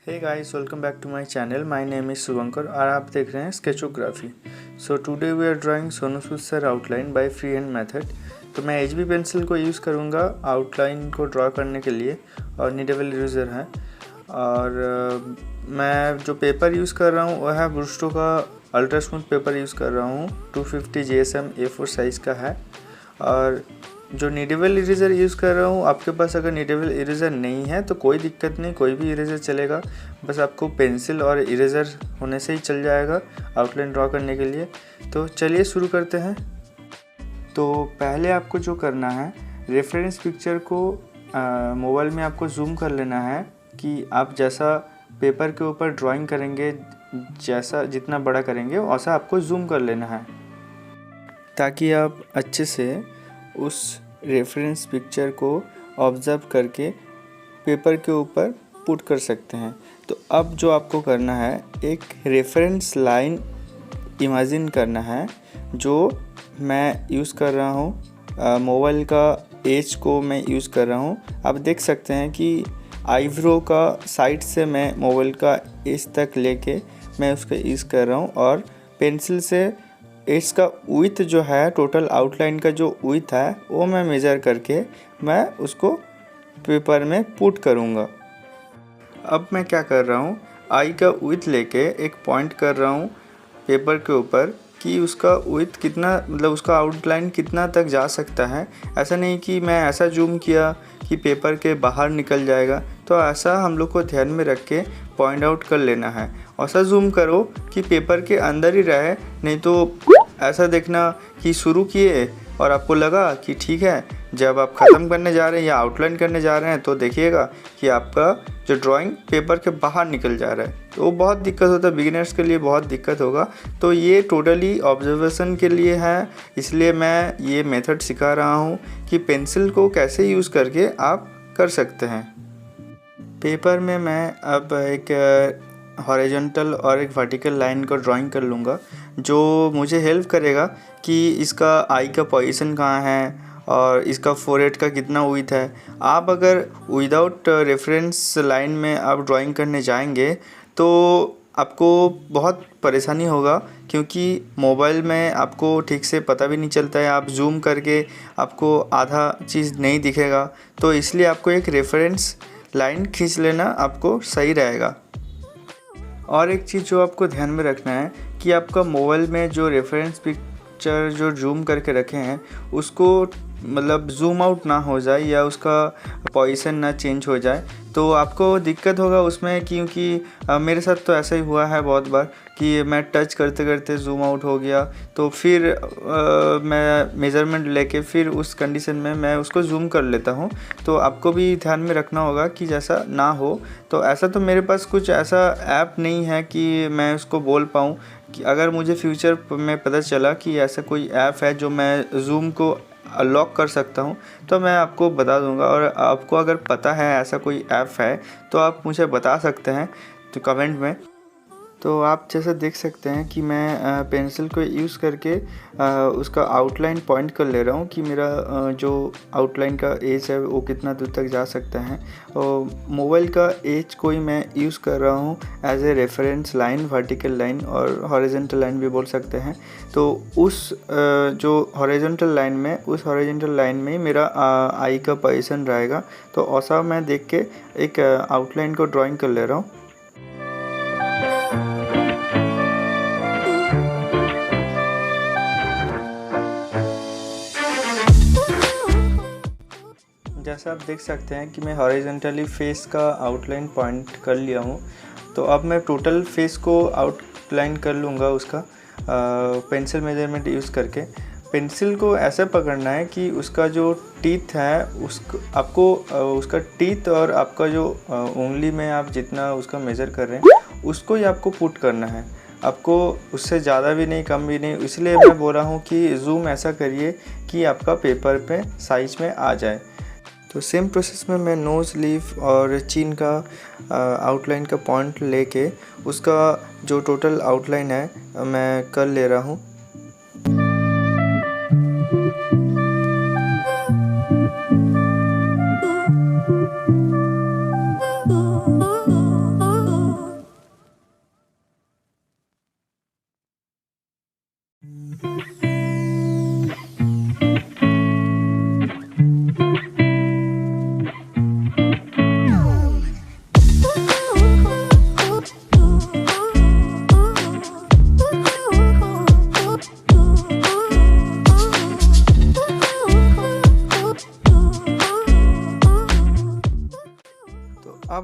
Hey guys, welcome back to my channel. My name is Shubhankar और आप देख रहे हैं sketchography. So today we are drawing Sonu Sood sir outline by free hand method. तो मैं HB pencil को यूज़ करूँगा आउटलाइन को ड्रॉ करने के लिए और नीडेबल इरेजर है। और मैं जो पेपर यूज़ कर रहा हूँ वह है ब्रूस्टो का अल्ट्रा स्मूथ पेपर यूज़ कर रहा हूँ। 250 GSM A4 साइज़ का है। और जो नीडेबल इरेज़र यूज़ कर रहा हूँ, आपके पास अगर नीडेबल इरेज़र नहीं है तो कोई दिक्कत नहीं, कोई भी इरेज़र चलेगा। बस आपको पेंसिल और इरेज़र होने से ही चल जाएगा आउटलाइन ड्रॉ करने के लिए। तो चलिए शुरू करते हैं। तो पहले आपको जो करना है, रेफरेंस पिक्चर को मोबाइल में आपको जूम कर लेना है कि आप जैसा पेपर के ऊपर ड्राइंग करेंगे, जैसा जितना बड़ा करेंगे वैसा आपको जूम कर लेना है, ताकि आप अच्छे से उस रेफरेंस पिक्चर को ऑब्ज़र्व करके पेपर के ऊपर पुट कर सकते हैं। तो अब जो आपको करना है, एक रेफरेंस लाइन इमेजिन करना है जो मैं यूज़ कर रहा हूँ। मोबाइल का एज को मैं यूज़ कर रहा हूँ। आप देख सकते हैं कि आईब्रो का साइड से मैं मोबाइल का एज तक लेके मैं उसका यूज़ कर रहा हूँ, और पेंसिल से इसका विड्थ जो है, टोटल आउटलाइन का जो विड्थ है वो मैं मेज़र करके मैं उसको पेपर में पुट करूँगा। अब मैं क्या कर रहा हूँ, आई का विड्थ लेके एक पॉइंट कर रहा हूँ पेपर के ऊपर कि उसका विड्थ कितना, मतलब उसका आउटलाइन कितना तक जा सकता है। ऐसा नहीं कि मैं ऐसा जूम किया कि पेपर के बाहर निकल जाएगा। तो ऐसा हम लोग को ध्यान में रख के पॉइंट आउट कर लेना है। ऐसा जूम करो कि पेपर के अंदर ही रहे, नहीं तो ऐसा देखना कि शुरू किए और आपको लगा कि ठीक है, जब आप ख़त्म करने जा रहे हैं या आउटलाइन करने जा रहे हैं तो देखिएगा कि आपका जो ड्राइंग पेपर के बाहर निकल जा रहा है। तो वो बहुत दिक्कत होता है, बिगिनर्स के लिए बहुत दिक्कत होगा। तो ये टोटली ऑब्जर्वेशन के लिए है, इसलिए मैं ये मेथड सिखा रहा हूँ कि पेंसिल को कैसे यूज़ करके आप कर सकते हैं। पेपर में मैं अब एक हॉरिजॉन्टल और एक वर्टिकल लाइन को ड्राइंग कर लूँगा, जो मुझे हेल्प करेगा कि इसका आई का पोजीशन कहाँ है और इसका फोरहेड का कितना विड्थ है। आप अगर विदाउट रेफरेंस लाइन में आप ड्राइंग करने जाएंगे तो आपको बहुत परेशानी होगा, क्योंकि मोबाइल में आपको ठीक से पता भी नहीं चलता है। आप जूम करके आपको आधा चीज़ नहीं दिखेगा, तो इसलिए आपको एक रेफरेंस लाइन खींच लेना आपको सही रहेगा। और एक चीज़ जो आपको ध्यान में रखना है कि आपका मोबाइल में जो रेफरेंस पिक्चर जो जूम करके रखे हैं उसको मतलब जूम आउट ना हो जाए या उसका पोजीशन ना चेंज हो जाए, तो आपको दिक्कत होगा उसमें। क्योंकि मेरे साथ तो ऐसा ही हुआ है बहुत बार कि मैं टच करते करते जूम आउट हो गया, तो फिर मैं मेज़रमेंट लेके फिर उस कंडीशन में मैं उसको जूम कर लेता हूँ। तो आपको भी ध्यान में रखना होगा कि जैसा ना हो। तो ऐसा तो मेरे पास कुछ ऐसा ऐप नहीं है कि मैं उसको बोल पाऊँ कि अगर मुझे फ्यूचर में पता चला कि ऐसा कोई ऐप है जो मैं जूम को लॉक कर सकता हूँ तो मैं आपको बता दूंगा। और आपको अगर पता है ऐसा कोई ऐप है तो आप मुझे बता सकते हैं तो कमेंट में। तो आप जैसे देख सकते हैं कि मैं पेंसिल को यूज़ करके उसका आउटलाइन पॉइंट कर ले रहा हूँ कि मेरा जो आउटलाइन का एज है वो कितना दूर तक जा सकता है। और मोबाइल का एज को ही मैं यूज़ कर रहा हूँ as a reference line, vertical line और हॉरिजॉन्टल लाइन भी बोल सकते हैं। तो उस जो हॉरिजॉन्टल लाइन में, उस हॉरिजॉन्टल लाइन में ही मेरा आई का पोजीशन रहेगा। तो ऐसा मैं देख के एक आउटलाइन को ड्राइंग कर ले रहा हूँ। जैसा आप देख सकते हैं कि मैं हॉरिजॉन्टली फेस का आउटलाइन पॉइंट कर लिया हूँ। तो अब मैं टोटल फेस को आउटलाइन कर लूँगा उसका पेंसिल मेजरमेंट यूज़ करके। पेंसिल को ऐसे पकड़ना है कि उसका जो टीथ है आपको उसका टीथ और आपका जो उंगली में आप जितना उसका मेज़र कर रहे हैं उसको ही आपको पुट करना है। आपको उससे ज़्यादा भी नहीं, कम भी नहीं। इसलिए मैं बोल रहा हूँ कि जूम ऐसा करिए कि आपका पेपर पे साइज में आ जाए। तो सेम प्रोसेस में मैं नोज़, लीफ और चिन का आउटलाइन का पॉइंट लेके उसका जो टोटल आउटलाइन है मैं कर ले रहा हूँ।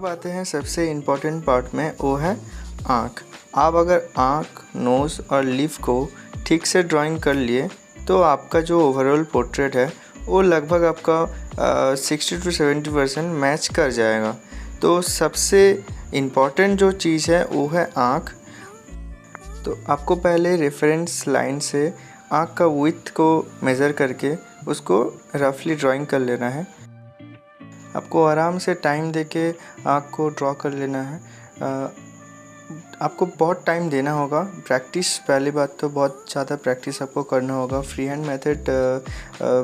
अब आते हैं सबसे इम्पॉर्टेंट पार्ट में, वो है आँख। आप अगर आँख, नोज़ और लिप को ठीक से ड्राइंग कर लिए तो आपका जो ओवरऑल पोर्ट्रेट है वो लगभग आपका 60 to 70% मैच कर जाएगा। तो सबसे इम्पॉर्टेंट जो चीज़ है वो है आँख। तो आपको पहले रेफरेंस लाइन से आँख का विड्थ को मेज़र करके उसको रफली ड्राइंग कर लेना है। आपको आराम से टाइम देके आँख को ड्रॉ कर लेना है। आपको बहुत टाइम देना होगा, प्रैक्टिस, पहली बात तो बहुत ज़्यादा प्रैक्टिस आपको करना होगा। फ्री हैंड मेथड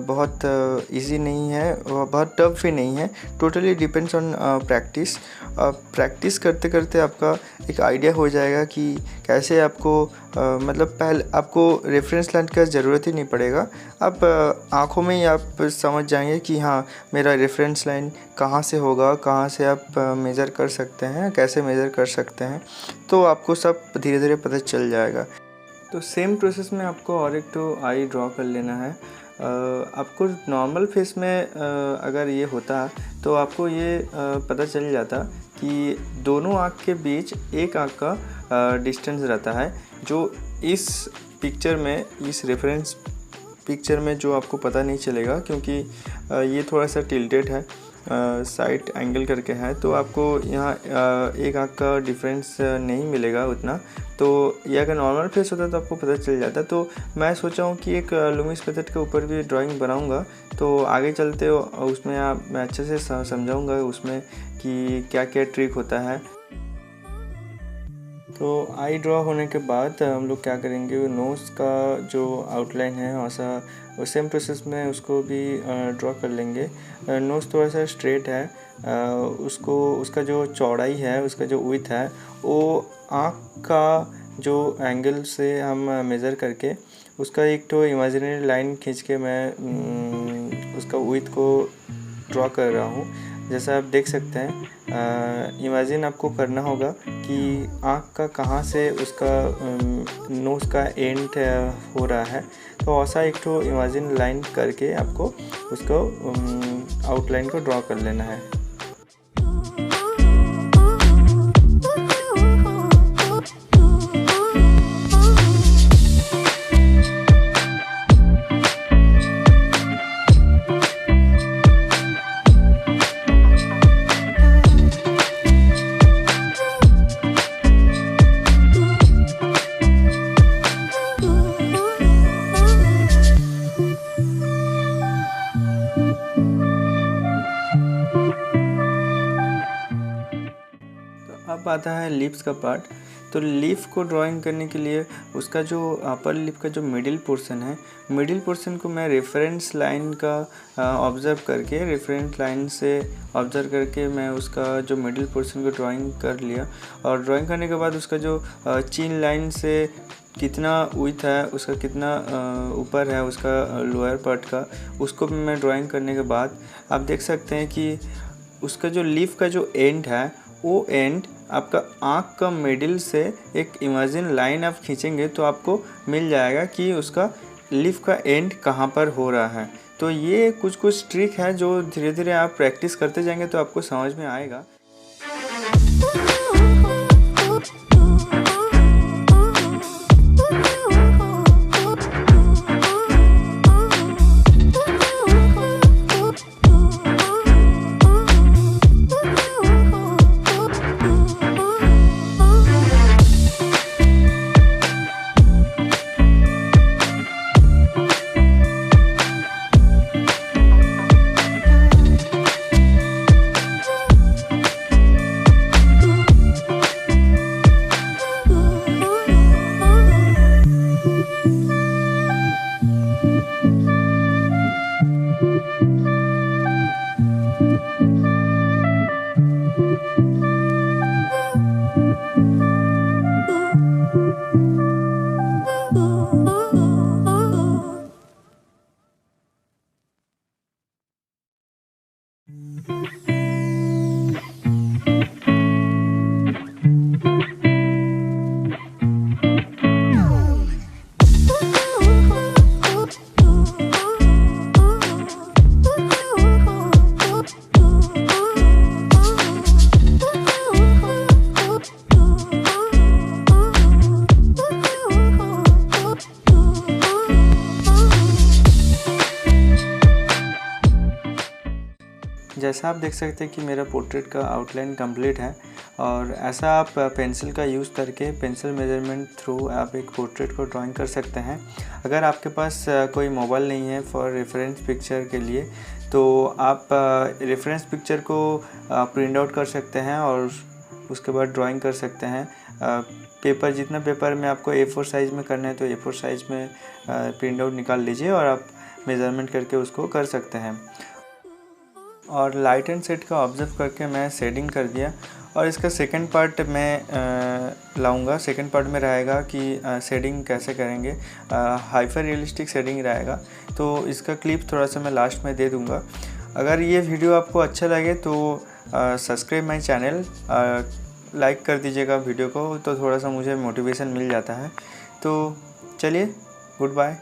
बहुत इजी नहीं है और बहुत टफ भी नहीं है, totally depends on practice. Practice करते करते आपका एक आइडिया हो जाएगा कि कैसे आपको मतलब पहले आपको रेफरेंस लाइन का ज़रूरत ही नहीं पड़ेगा। आप आँखों में ही आप समझ जाएंगे कि हाँ मेरा रेफरेंस लाइन कहाँ से होगा, कहाँ से आप मेज़र कर सकते हैं, कैसे मेज़र कर सकते हैं, तो आपको सब धीरे धीरे पता चल जाएगा। तो सेम प्रोसेस में आपको और एक तो आई ड्रॉ कर लेना है। आपको नॉर्मल फेस में अगर ये होता तो आपको ये पता चल जाता कि दोनों आँख के बीच एक आँख का डिस्टेंस रहता है, जो इस पिक्चर में, इस रेफरेंस पिक्चर में जो आपको पता नहीं चलेगा क्योंकि ये थोड़ा सा टिल्टेड है, साइड एंगल करके है, तो आपको यहाँ एक आँख का डिफरेंस नहीं मिलेगा उतना। तो ये अगर नॉर्मल फेस होता तो आपको पता चल जाता। तो मैं सोचा हूँ कि एक लुमिस मेथड के ऊपर भी ड्राइंग बनाऊँगा, तो आगे चलते उसमें मैं अच्छे से समझाऊँगा उसमें कि क्या क्या ट्रिक होता है। तो आई ड्रॉ होने के बाद हम लोग क्या करेंगे, वो नोज़ का जो आउटलाइन है वैसा सेम प्रोसेस में उसको भी ड्रॉ कर लेंगे। नोज़ थोड़ा सा स्ट्रेट है, उसका जो चौड़ाई है, उसका जो विड्थ है, वो आँख का जो एंगल से हम मेज़र करके उसका एक तो इमेजिनरी लाइन खींच के मैं उसका विड्थ को ड्रॉ कर रहा हूँ। जैसा आप देख सकते हैं, इमेजिन आपको करना होगा कि आँख का कहाँ से उसका नोज़ का एंड हो रहा है, तो ऐसा एक तो इमेजिन लाइन करके आपको उसको आउटलाइन को ड्रॉ कर लेना है। अब आता है लिप्स का पार्ट। तो लिप को ड्राइंग करने के लिए उसका जो अपर लिप का जो मिडिल पोर्शन है, मिडिल पोर्शन को मैं रेफरेंस लाइन का ऑब्ज़र्व करके, रेफरेंस लाइन से ऑब्ज़र्व करके मैं उसका जो मिडिल पोर्शन को ड्राइंग कर लिया। और ड्राइंग करने के बाद उसका जो चिन लाइन से कितना विड्थ है, उसका कितना ऊपर है उसका लोअर पार्ट का, उसको मैं ड्राइंग करने के बाद आप देख सकते हैं कि उसका जो लिप का जो एंड है, वो एंड आपका आँख का मिडिल से एक इमेजिन लाइन आप खींचेंगे तो आपको मिल जाएगा कि उसका लिप का एंड कहाँ पर हो रहा है। तो ये कुछ ट्रिक है जो धीरे धीरे आप प्रैक्टिस करते जाएंगे तो आपको समझ में आएगा। जैसा आप देख सकते हैं कि मेरा पोर्ट्रेट का आउटलाइन कंप्लीट है। और ऐसा आप पेंसिल का यूज़ करके पेंसिल मेजरमेंट थ्रू आप एक पोर्ट्रेट को ड्राइंग कर सकते हैं। अगर आपके पास कोई मोबाइल नहीं है फॉर रेफरेंस पिक्चर के लिए, तो आप रेफरेंस पिक्चर को प्रिंट आउट कर सकते हैं और उसके बाद ड्राइंग कर सकते हैं। पेपर, जितना पेपर में आपको A4 साइज़ में करना है तो A4 साइज़ में प्रिंट आउट निकाल लीजिए और आप मेज़रमेंट करके उसको कर सकते हैं। और लाइट एंड शेड का ऑब्जर्व करके मैं शेडिंग कर दिया। और इसका सेकंड पार्ट मैं लाऊंगा। सेकंड पार्ट में रहेगा कि शेडिंग कैसे करेंगे, हाइपर रियलिस्टिक शेडिंग रहेगा। तो इसका क्लिप थोड़ा सा मैं लास्ट में दे दूंगा। अगर ये वीडियो आपको अच्छा लगे तो सब्सक्राइब माई चैनल, लाइक कर दीजिएगा वीडियो को, तो थोड़ा सा मुझे मोटिवेशन मिल जाता है। तो चलिए, गुड बाय।